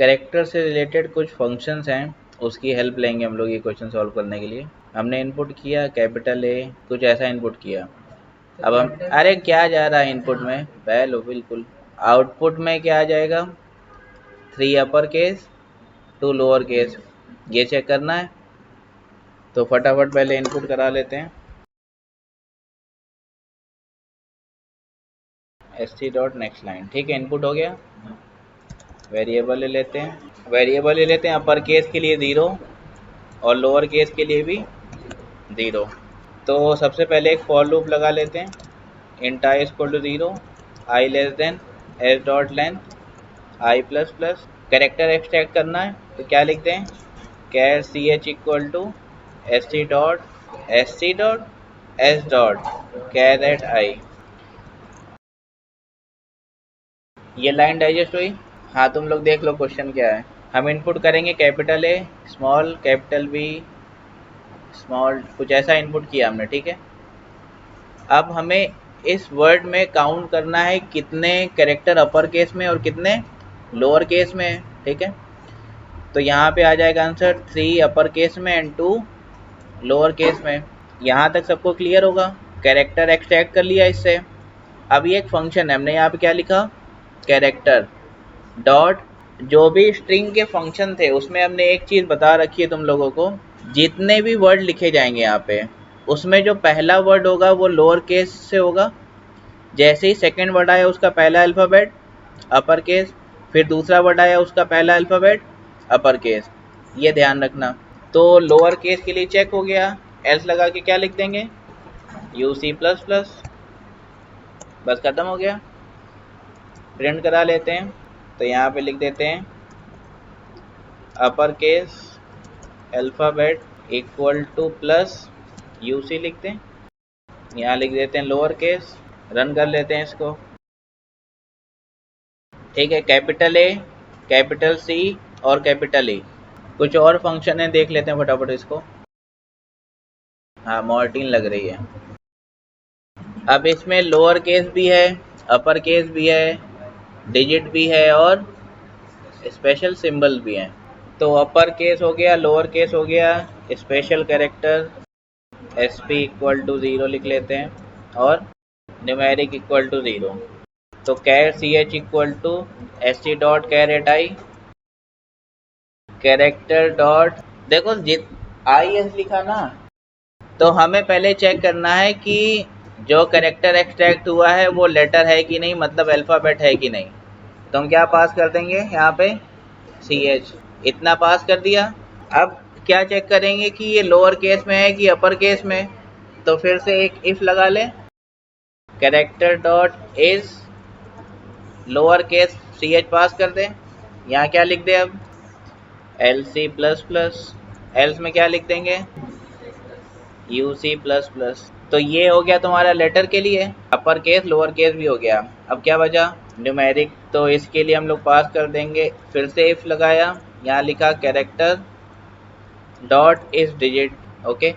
Character से related कुछ functions हैं, उसकी हेल्प लेंगे हम लोग ये क्वेश्चन सॉल्व करने के लिए। हमने इनपुट किया कैपिटल ए, कुछ ऐसा इनपुट किया। अब हम अरे क्या जा रहा है इनपुट में, पहले बिल्कुल आउटपुट में क्या आ जाएगा, 3 अपर केस 2 लोअर केस, ये चेक करना है। तो फटाफट पहले इनपुट करा लेते हैं। st डॉट नेक्स्ट लाइन, ठीक है, इनपुट हो गया। वेरिएबल ले लेते हैं, वेरिएबल ले लेते हैं अपर केस के लिए 0 और लोअर केस के लिए भी 0। तो सबसे पहले एक फॉर लूप लगा लेते हैं, int i equal to 0, i less than s dot length i plus plus. Character extract करना है तो क्या लिखते हैं, char ch equal to st dot s dot char at i। ये लाइन डाइजेस्ट हुई। हाँ तुम लोग देख लो क्वेश्चन क्या है। हम इनपुट करेंगे capital A small capital B small, कुछ ऐसा इनपुट किया हमने, ठीक है। अब हमें इस वर्ड में काउंट करना है कितने कैरेक्टर अपर केस में और कितने लोअर केस में है, ठीक है। तो यहाँ पे आ जाएगा आंसर 3 अपर केस में एंड 2 लोअर केस में। यहाँ तक सबको क्लियर होगा। कैरेक्टर एक्सट्रैक्ट कर लिया इससे। अब ये एक फंक्शन है, हमने यहाँ पे क्या लिखा, कैरेक्टर डॉट, जो भी स्ट्रिंग के फंक्शन थे उसमें हमने एक चीज़ बता रखी है तुम लोगों को, जितने भी वर्ड लिखे जाएंगे यहाँ पे उसमें जो पहला वर्ड होगा वो लोअर केस से होगा। जैसे ही सेकंड वर्ड आया उसका पहला अल्फ़ाबेट अपर केस, फिर दूसरा वर्ड आया उसका पहला अल्फ़ाबेट अपर केस, ये ध्यान रखना। तो लोअर केस के लिए चेक हो गया, एल्स लगा के क्या लिख देंगे, UC प्लस प्लस, बस ख़त्म हो गया। प्रिंट करा लेते हैं तो यहाँ पे लिख देते हैं upper case alphabet equal two plus UC लिखते हैं, यहाँ लिख देते हैं लोअर केस। रन कर लेते हैं इसको, ठीक है। कैपिटल ए कैपिटल C और कैपिटल E, कुछ और फंक्शन है देख लेते हैं फटाफट इसको। हाँ मॉर्टिन लग रही है। अब इसमें लोअर केस भी है अपर केस भी है, डिजिट भी है और स्पेशल सिंबल भी हैं। तो अपर केस हो गया, लोअर केस हो गया, special character SP equal to 0 लिख लेते हैं और न्यूमेरिक इक्वल टू 0। तो char CH equal to SC dot char at I, character dot, देखो जित IS लिखा ना, तो हमें पहले चेक करना है कि जो कैरेक्टर एक्सट्रैक्ट हुआ है वो लेटर है कि नहीं, मतलब अल्फ़ाबेट है कि नहीं। तो हम क्या पास कर देंगे यहाँ पे, CH, इतना पास कर दिया। अब क्या चेक करेंगे कि ये लोअर केस में है कि अपर केस में, तो फिर से एक इफ लगा लें, character dot is lower case CH पास कर दें। यहाँ क्या लिख दें अब, LC प्लस प्लस, एल्स में क्या लिख देंगे, UC प्लस प्लस। तो ये हो गया तुम्हारा लेटर के लिए, अपर केस लोअर केस भी हो गया। अब क्या बचा, न्यूमेरिक, तो इसके लिए हम लोग पास कर देंगे, फिर से इफ लगाया, यहाँ लिखा character dot is digit, okay,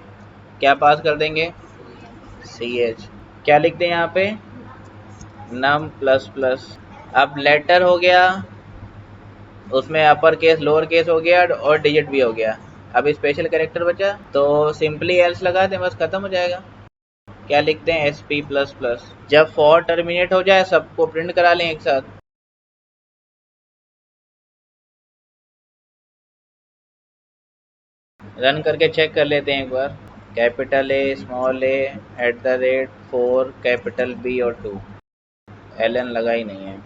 क्या पास कर देंगे, CH, क्या लिखते हैं यहाँ पे, नम प्लस प्लस। अब लेटर हो गया, उसमें अपर केस लोअर केस हो गया और डिजिट भी हो गया। अब स्पेशल कैरेक्टर बचा, तो सिंपली एल्स लगा दें, बस खत्म हो जाएगा। क्या लिखते हैं, SP प्लस प्लस। जब फॉर टर्मिनेट हो जाए सबको प्रिंट करा लें एक साथ। रन करके चेक कर लेते हैं एक बार, capital A small a @4 capital B और 2, LN लगा ही नहीं है।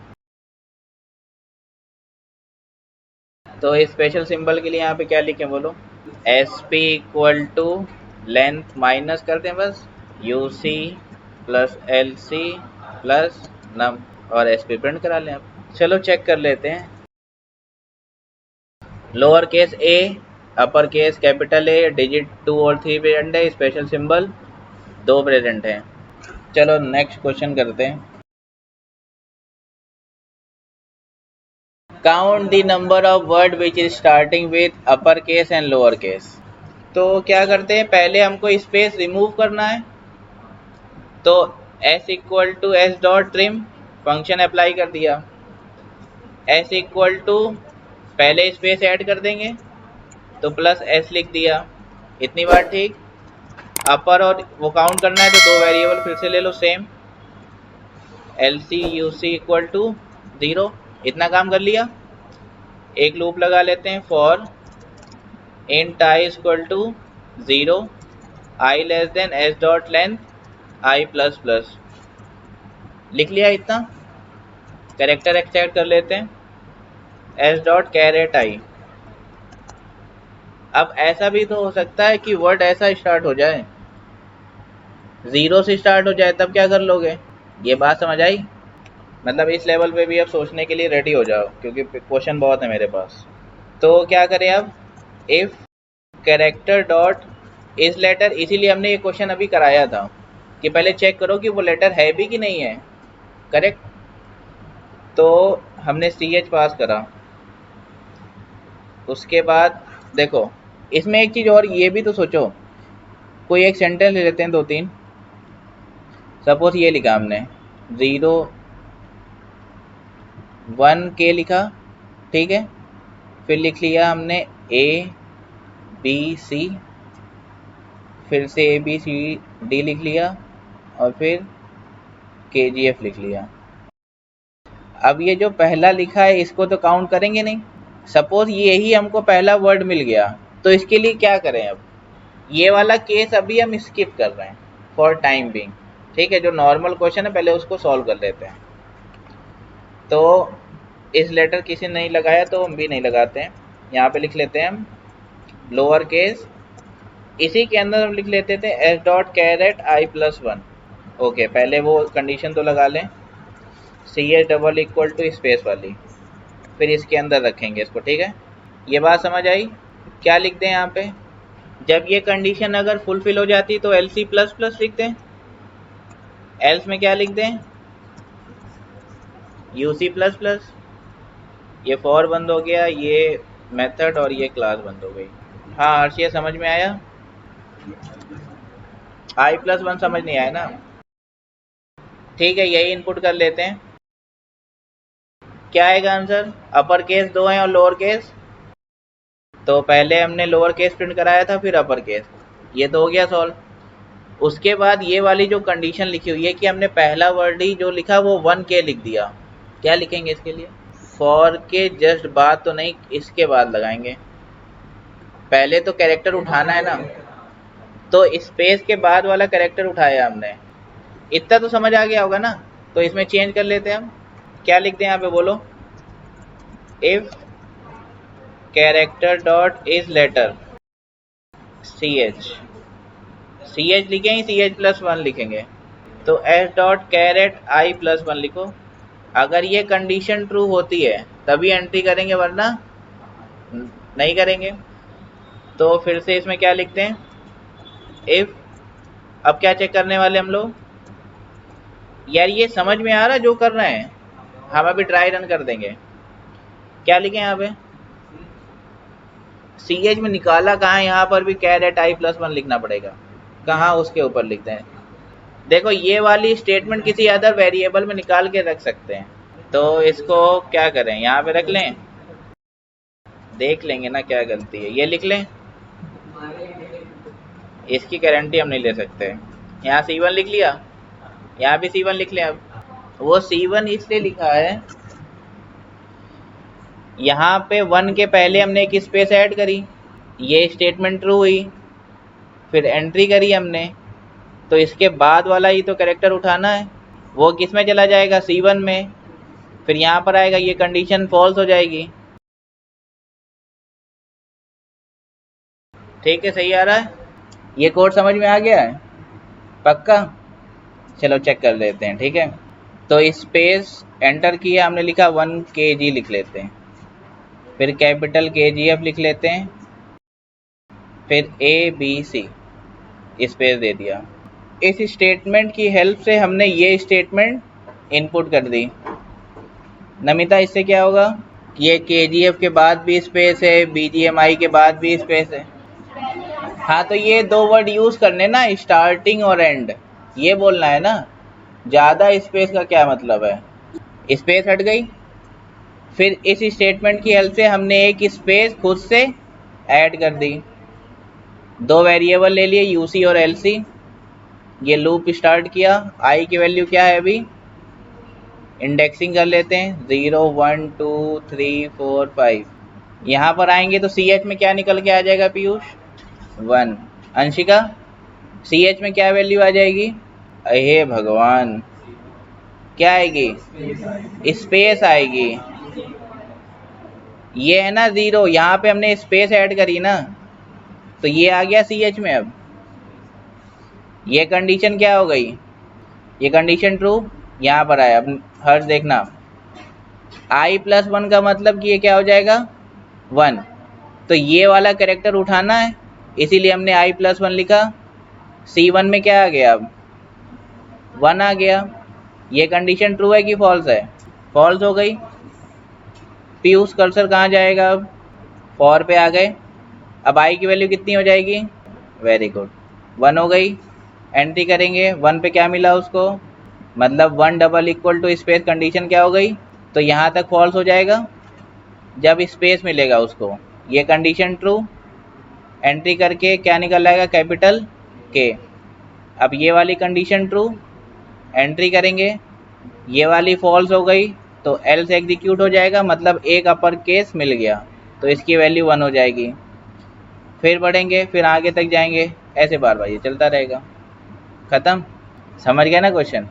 तो स्पेशल सिंबल के लिए यहाँ पे क्या लिखें बोलो, SP equal to length minus करते हैं बस, UC plus LC plus num और SP प्रिंट करा लें। अब चलो चेक कर लेते हैं, lower case A upper case capital A, digit 2 और 3 प्रेजेंट है, स्पेशल सिंबल 2 प्रेजेंट है। चलो नेक्स्ट क्वेश्चन करते हैं, count the number of word which is starting with upper case and lower case. तो क्या करते हैं, पहले हमको स्पेस रिमूव करना है, तो S equal to S dot trim function apply कर दिया, S इक्वल टू पहले स्पेस ऐड कर देंगे तो प्लस एस लिख दिया, इतनी बार ठीक। अपर और वो काउंट करना है तो दो वेरिएबल फिर से ले लो same, L C U C equal to 0, इतना काम कर लिया। एक लूप लगा लेते हैं, for int I equal to 0, I less than S dot length I plus plus, लिख लिया इतना। कैरेक्टर एक्सट्रैक्ट कर लेते हैं, एस डॉट कैरेट आई। अब ऐसा भी तो हो सकता है कि वर्ड ऐसा स्टार्ट हो जाए, 0 से स्टार्ट हो जाए, तब क्या कर लोगे? ये बात समझ आई? मतलब इस लेवल पे भी अब सोचने के लिए रेडी हो जाओ, क्योंकि क्वेश्चन बहुत है मेरे पास। तो क्या करें अब? इफ कैरेक्टर डॉट इस लेटर, इसीलिए हमने ये क्वेश्चन अभी कराया था कि पहले चेक करो कि वो लेटर है भी कि नहीं है, करेक्ट। तो हमने सी एच पास करा, उसके बाद देखो इसमें एक चीज़ और ये भी तो सोचो, कोई एक सेंटेंस ले लेते हैं, 2-3। सपोज ये लिखा हमने 0 1 के लिखा, ठीक है। फिर लिख लिया हमने ए बी सी, फिर से ए बी सी डी लिख लिया, और फिर के जी एफ लिख लिया। अब ये जो पहला लिखा है इसको तो काउंट करेंगे नहीं। सपोज यही हमको पहला वर्ड मिल गया, तो इसके लिए क्या करें? अब ये वाला केस अभी हम स्किप कर रहे हैं फॉर टाइम बिंग, ठीक है। जो नॉर्मल क्वेश्चन है पहले उसको सॉल्व कर लेते हैं। तो इस लेटर किसी ने नहीं लगाया तो हम भी नहीं लगाते हैं, यहाँ पे लिख लेते हैं हम लोअर केस, इसी के अंदर हम लिख लेते थे S dot char at I plus 1। Okay, पहले वो कंडीशन तो लगा लें, C H double equal to space वाली, फिर इसके अंदर रखेंगे इसको, ठीक है। ये बात समझ आई? क्या लिख दें यहाँ पे? जब ये कंडीशन अगर फुलफिल हो जाती तो एल सी प्लस प्लस लिख दें, एल्स में क्या लिख दें? U C plus plus. ये फॉर बंद हो गया, ये मेथड और ये क्लास बंद हो गई। हाँ हर्षिया, समझ में आया? आई प्लस 1 समझ नहीं आया ना? ठीक है, यही इनपुट कर लेते हैं। क्या आएगा आंसर? अपर केस 2 है और लोअर केस, तो पहले हमने लोअर केस प्रिंट कराया था, फिर अपर केस, ये तो हो गया सॉल्व। उसके बाद ये वाली जो कंडीशन लिखी हुई है कि हमने पहला वर्ड ही जो लिखा वो 1 के लिख दिया, क्या लिखेंगे इसके लिए? फॉर के जस्ट बाद तो नहीं, इसके बाद लगाएंगे। पहले तो कैरेक्टर उठाना है ना, तो स्पेस के बाद वाला कैरेक्टर उठाया हमने, इतना तो समझ आ गया होगा ना। तो इसमें चेंज कर लेते हैं हम, क्या लिखते हैं यहाँ पे बोलो? If character dot is letter C H लिखेंगे, सी एच प्लस 1 लिखेंगे, तो S dot char at I plus 1 लिखो। अगर ये कंडीशन ट्रू होती है तभी एंट्री करेंगे, वरना नहीं करेंगे। तो फिर से इसमें क्या लिखते हैं? इफ, अब क्या चेक करने वाले हम लोग? यार ये समझ में आ रहा जो कर रहे हैं? हम अभी ट्राई रन कर देंगे। क्या लिखें यहाँ पे? सी एच में निकाला कहाँ है? यहाँ पर भी कैरेट आई प्लस 1 लिखना पड़ेगा, कहाँ? उसके ऊपर लिखते हैं। देखो ये वाली स्टेटमेंट किसी अदर वेरिएबल में निकाल के रख सकते हैं, तो इसको क्या करें, यहाँ पे रख लें, देख लेंगे ना क्या गलती है। ये लिख लें, इसकी गारंटी हम नहीं ले सकते। यहाँ C1 लिख लिया, यहाँ भी C1 लिख लें। अब वो C1 इसलिए लिखा है, यहाँ पे 1 के पहले हमने एक स्पेस ऐड करी, ये स्टेटमेंट ट्रू हुई, फिर एंट्री करी हमने, तो इसके बाद वाला ही तो कैरेक्टर उठाना है, वो किस में चला जाएगा? C1 में, फिर यहाँ पर आएगा, ये कंडीशन फॉल्स हो जाएगी। ठीक है, सही आ रहा है? ये कोड समझ में आ गया है पक्का? चलो चेक कर लेते हैं, ठीक है। तो स्पेस एंटर किया हमने, लिखा 1 kg लिख लेते हैं, फिर कैपिटल KGF लिख लेते हैं, फिर ABC स्पेस दे दिया। इस स्टेटमेंट की हेल्प से हमने ये स्टेटमेंट इनपुट कर दी। नमिता, इससे क्या होगा? ये KGF के बाद भी स्पेस है, BGMI के बाद भी स्पेस है। हाँ, तो ये दो वर्ड यूज करने ना, स्टार्टिंग और एंड, ये बोलना है ना। ज़्यादा स्पेस का क्या मतलब है? स्पेस हट गई, फिर इस स्टेटमेंट की हेल्प से हमने एक स्पेस खुद से ऐड कर दी, दो वेरिएबल ले लिए यूसी और एलसी, ये लूप स्टार्ट किया, आई की वैल्यू क्या है अभी, इंडेक्सिंग कर लेते हैं 0 1 2 3 4 5, यहाँ पर आएंगे तो सी एच में क्या निकल के आ जाएगा पीयूष, 1। अंशिका सी एच में क्या वैल्यू आ जाएगी, अहे भगवान क्या आएगी, स्पेस आएगी, ये है ना 0, यहाँ पे हमने स्पेस ऐड करी ना, तो ये आ गया सी एच में। अब ये कंडीशन क्या हो गई, ये कंडीशन ट्रू यहाँ पर आया। अब हर्ष देखना, i+1 का मतलब कि ये क्या हो जाएगा 1, तो ये वाला कैरेक्टर उठाना है, इसीलिए हमने i+1 लिखा। C1 में क्या आ गया, अब 1 आ गया। ये कंडीशन ट्रू है कि फॉल्स है, फॉल्स हो गई। पीयूष कर्सर कहाँ जाएगा, अब 4 पे आ गए। अब i की वैल्यू कितनी हो जाएगी, वेरी गुड 1 हो गई। एंट्री करेंगे, 1 पे क्या मिला उसको, मतलब 1 double equal to space, condition क्या हो गई, तो यहाँ तक फॉल्स हो जाएगा जब स्पेस मिलेगा उसको। ये कंडीशन ट्रू, एंट्री करके क्या निकल आएगा, कैपिटल के। अब ये वाली कंडीशन ट्रू, एंट्री करेंगे, ये वाली फॉल्स हो गई तो एल्स एग्जीक्यूट हो जाएगा, मतलब एक अपर केस मिल गया तो इसकी वैल्यू 1 हो जाएगी। फिर बढ़ेंगे, फिर आगे तक जाएंगे, ऐसे बार बार ये चलता रहेगा। खत्म, समझ गया ना क्वेश्चन।